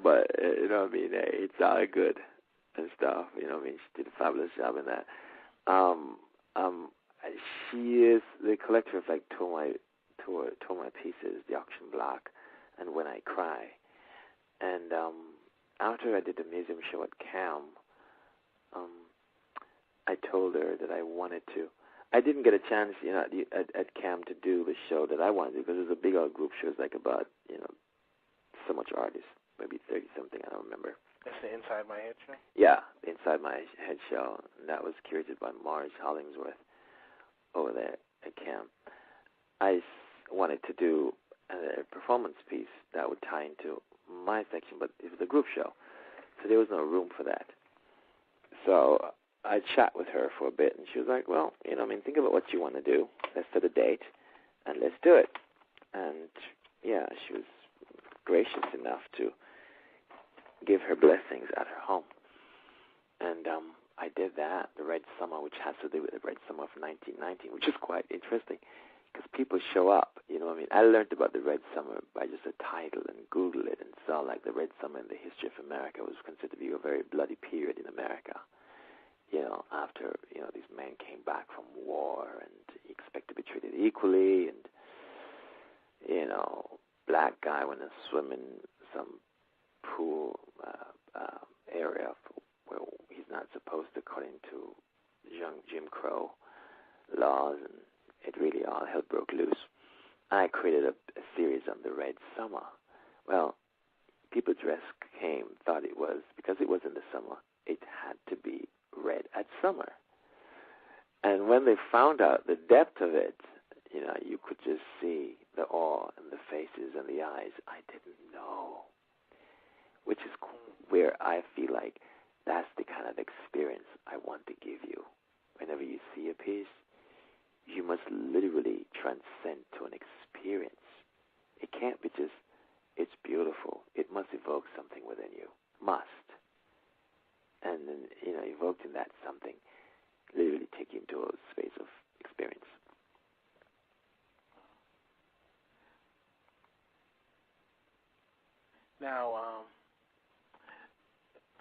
but it's all good and stuff. She did a fabulous job in that. She is the collector of like two of my pieces, The Auction Block and When I Cry. And after I did the museum show at CAM, I told her that I wanted to. I didn't get a chance, at CAM to do the show that I wanted to, because it was a big old group show. It was like about, so much artists, maybe 30-something, I don't remember. That's the Inside My Head show? Yeah, the Inside My Head show. And that was curated by Morris Hollingsworth over there at CAM. I wanted to do a performance piece that would tie into my section, but it was a group show, so there was no room for that. So I chat with her for a bit, and she was like, well, think about what you want to do. Let's set a date, and let's do it. And, yeah, she was gracious enough to give her blessings at her home. And I did that, the Red Summer, which has to do with the Red Summer of 1919, which is quite interesting, because people show up, I learned about the Red Summer by just a title and Googled it and saw, like, the Red Summer in the history of America was considered to be a very bloody period in America. After, these men came back from war and expect to be treated equally, and, black guy went to swim in some pool area where he's not supposed to, according to young Jim Crow laws, and it really all hell broke loose. I created a series on the Red Summer. Well, people thought it was, because it was in the summer, it had to be red at summer. And when they found out the depth of it, you could just see the awe in the faces and the eyes. I didn't know. Which is where I feel like that's the kind of experience I want to give you. Whenever you see a piece, you must literally transcend to an experience. It can't be just, it's beautiful. It must evoke something within you. Must. And then, evoked in that something, literally take you into a space of experience. Now,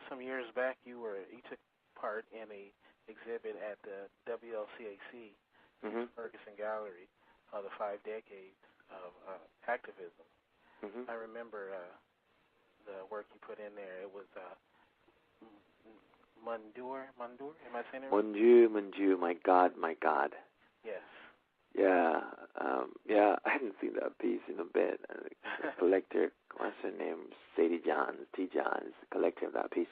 some years back, you took part in a exhibit at the WLCAC, Ferguson Gallery, the 5 decades of activism. I remember the work you put in there. It was Mundur, am I saying it right? Mundur, my God. Yes. Yeah, I hadn't seen that piece in a bit. The collector, what's her name? Sadie Johns, T. Johns, collector of that piece.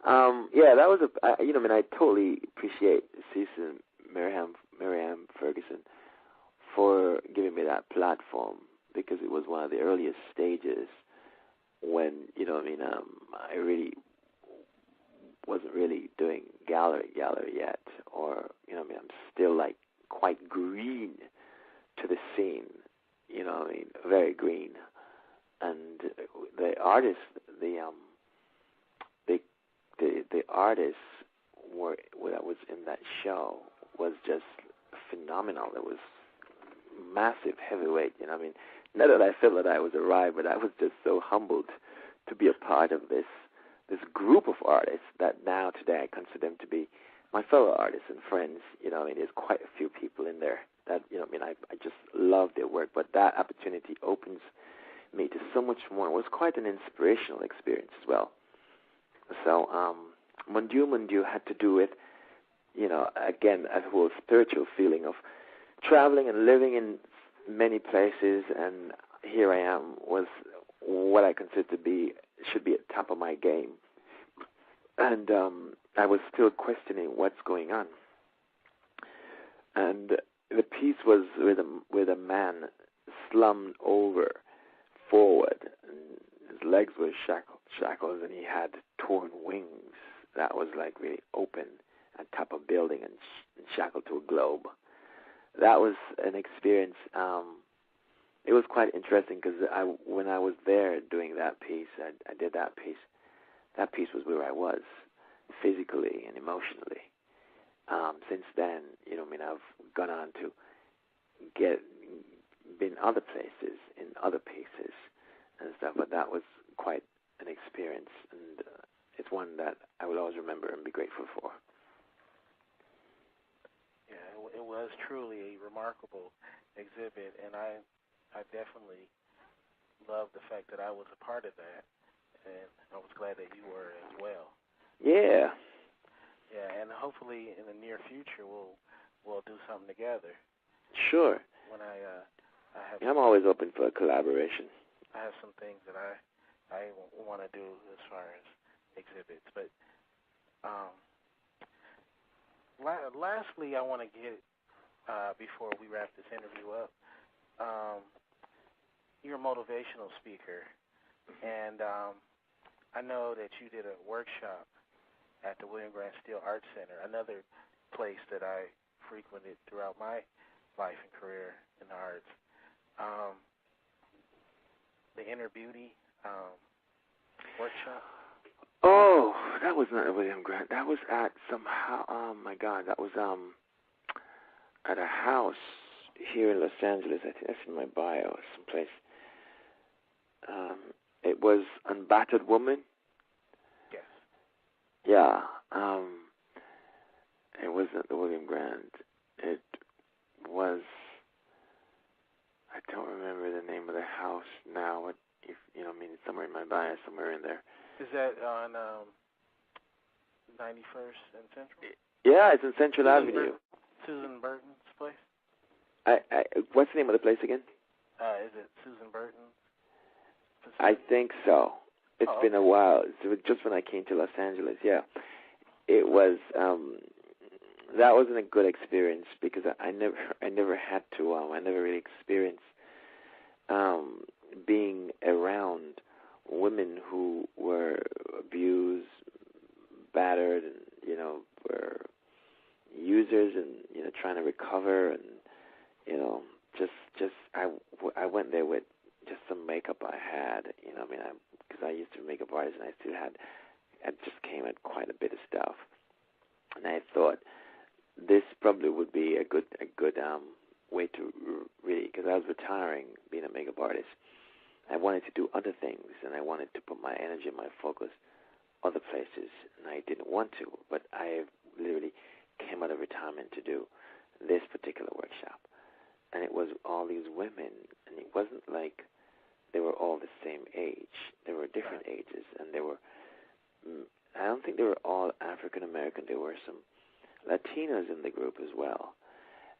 Yeah, that was I totally appreciate Cecil Miriam Ferguson for giving me that platform, because it was one of the earliest stages when, I really wasn't really doing gallery yet, or, I'm still like quite green to the scene, very green. And the artists, the artists that was in that show was just phenomenal. It was massive heavyweight, not that I felt that I was arrived, but I was just so humbled to be a part of this group of artists that now today I consider them to be my fellow artists and friends. There's quite a few people in there that, I just love their work, but that opportunity opens me to so much more. It was quite an inspirational experience as well. So, Mon Dieu had to do with, again, a whole spiritual feeling of traveling and living in many places, and here I am, was what I consider should be at the top of my game. And I was still questioning what's going on. And the piece was with a man slumped over forward, and his legs were shackled, and he had torn wings that was like really open on top of a building and shackled to a globe. That was an experience. It was quite interesting because when I was there doing that piece, I did that piece. That piece was where I was physically and emotionally. Since then, I've gone on to been other places in other pieces and stuff, but that was quite an experience, and it's one that I will always remember and be grateful for. Yeah, it was truly a remarkable exhibit, and I definitely love the fact that I was a part of that, and I was glad that you were as well. Yeah. Yeah, and hopefully in the near future we'll do something together. Sure. When I'm always open for a collaboration. I have some things that I want to do as far as exhibits, but lastly, I want to get before we wrap this interview up. You're a motivational speaker, and I know that you did a workshop at the William Grant Still Art Center, another place that I frequented throughout my life and career in the arts. The Inner Beauty workshop. Oh, that was not at William Grant. That was at oh my God, that was at a house here in Los Angeles. I think that's in my bio, someplace. It was Unbattered Woman. Yes. Yeah. It wasn't the William Grant. It was, I don't remember the name of the house now. But if it's somewhere in my bio, somewhere in there. Is that on 91st and Central? Yeah, it's in Central Avenue. Susan Burton's place? What's the name of the place again? Is it Susan Burton's? I think so. It's been a while. So just when I came to Los Angeles, yeah. It was, that wasn't a good experience because I never had to, I never really experienced being around women who were abused, battered, and, were users and, trying to recover, and, I went there with just some makeup I had, because I used to be a makeup artist, and I just came at quite a bit of stuff, and I thought this probably would be a good way to really, because I was retiring being a makeup artist. I wanted to do other things, and I wanted to put my energy and my focus other places, and I didn't want to, but I literally came out of retirement to do this particular workshop, and it was all these women, and it wasn't like they were all the same age. They were different ages, and I don't think they were all African American. There were some Latinos in the group as well,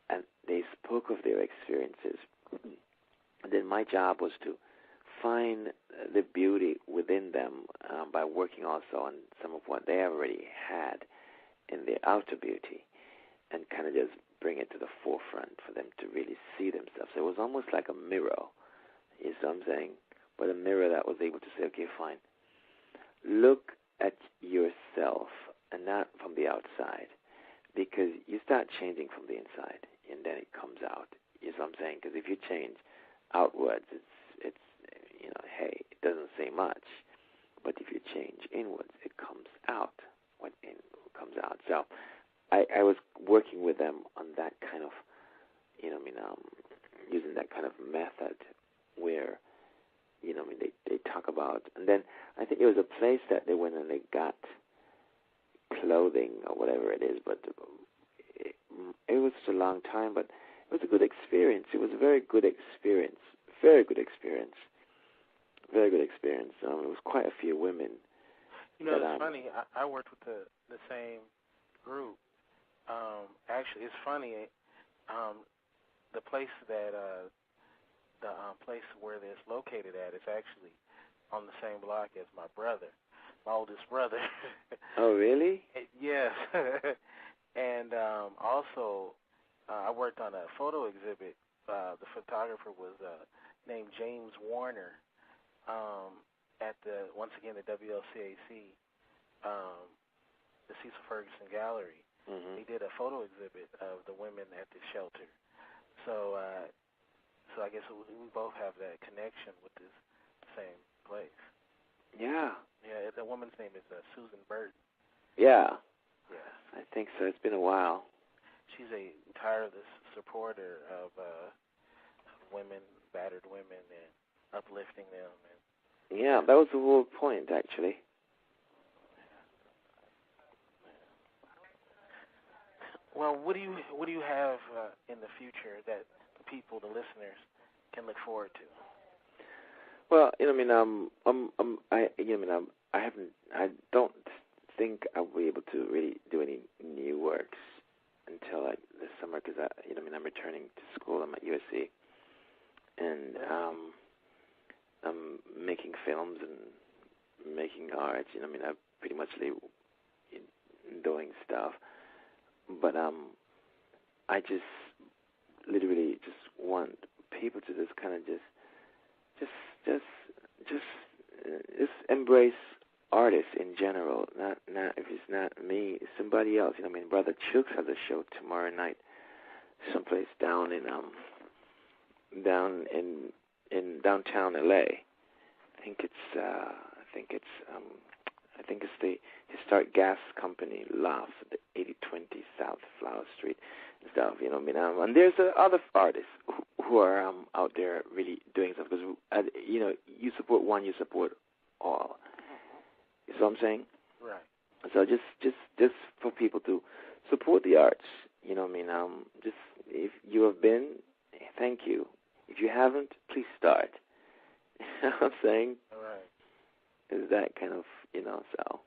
and they spoke of their experiences. And then my job was to find the beauty within them by working also on some of what they already had in their outer beauty, and kind of just bring it to the forefront for them to really see themselves. So it was almost like a mirror, you see what I'm saying? But a mirror that was able to say, okay, fine, look at yourself and not from the outside, because you start changing from the inside, and then it comes out. You see what I'm saying? Because if you change outwards, it's hey, it doesn't say much. But if you change inwards, it comes out. What in comes out. So I was working with them on that kind of, using that kind of method where, they talk about, and then I think it was a place that they went and they got clothing or whatever it is, but it was a long time, but it was a good experience. It was a very good experience. Very good experience. Very good experience. It was quite a few women. It's funny. I worked with the same group. Actually, it's funny. The place that the place where it's located at is actually on the same block as my brother, my oldest brother. Oh, really? Yes. And also, I worked on a photo exhibit. The photographer was named James Warner at once again the WLCAC, the Cecil Ferguson Gallery. Mm-hmm. He did a photo exhibit of the women at the shelter. So I guess we both have that connection with this same place. Yeah. Yeah, the woman's name is Susan Burton. Yeah. Yeah. I think so. It's been a while. She's a tireless supporter of women, battered women, and uplifting them. And yeah, that was the whole point, actually. Well, what do you have in the future that the people, the listeners, can look forward to? Well, I don't think I'll be able to really do any new works until this summer, because I'm returning to school. I'm at USC, and I'm making films and making art. I pretty much doing stuff, but I just literally just want people to just kind of just embrace artists in general. Not if it's not me, it's somebody else. Brother Chooks has a show tomorrow night, someplace down in downtown LA. I think it's the Historic Gas Company Loft, the 8020 South Flower Street and stuff. And there's other artists who are out there really doing stuff, because you support one, you support all. You see what I'm saying? Right. So just for people to support the arts. Just if you have been, thank you. If you haven't, please start. You know what I'm saying? All right. Is that kind of, so.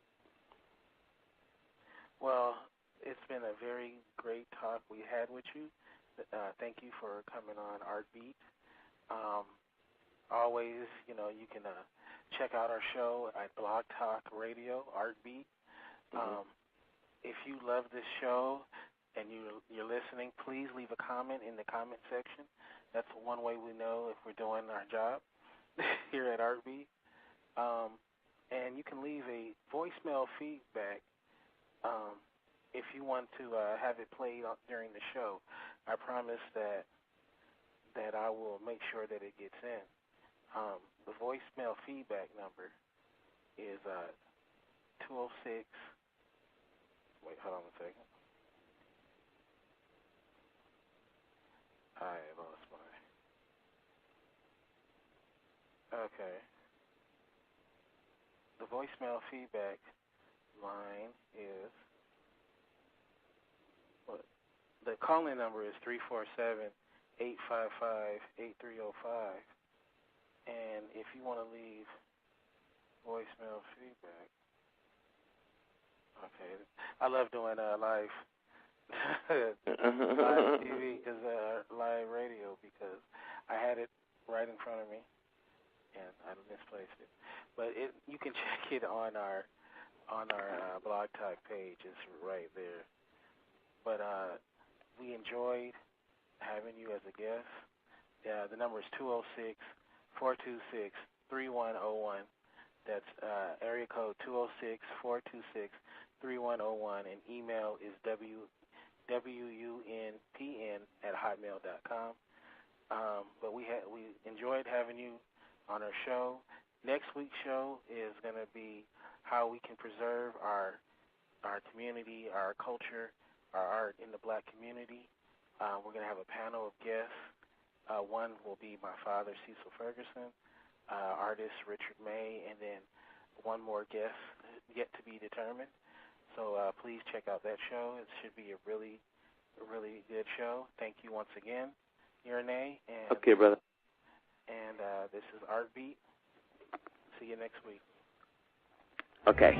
Well, it's been a very great talk we had with you. Thank you for coming on Artbeat. Always, you can check out our show at Blog Talk Radio, Artbeat. Mm-hmm. If you love this show and you're listening, please leave a comment in the comment section. That's one way we know if we're doing our job here at Artbeat. And you can leave a voicemail feedback if you want to have it played during the show. I promise that I will make sure that it gets in. The voicemail feedback number is 206. Wait, hold on a second. I lost my. Okay. The voicemail feedback line is. The call-in number is 347-855-8305. And if you want to leave voicemail feedback, okay. I love doing live TV, live radio, because I had it right in front of me. and I misplaced it. But you can check it on our Blog Talk page. It's right there. But we enjoyed having you as a guest. The number is 206-426-3101. That's area code 206-426-3101, and email is wunpn@hotmail.com. But we enjoyed having you on our show. Next week's show is going to be how we can preserve our community, our culture, our art in the black community. We're going to have a panel of guests. One will be my father, Cecil Ferguson, artist Richard May, and then one more guest yet to be determined. So please check out that show. It should be a really, really good show. Thank you once again, Yrneh. Okay, brother. And this is Art Beat. See you next week. Okay.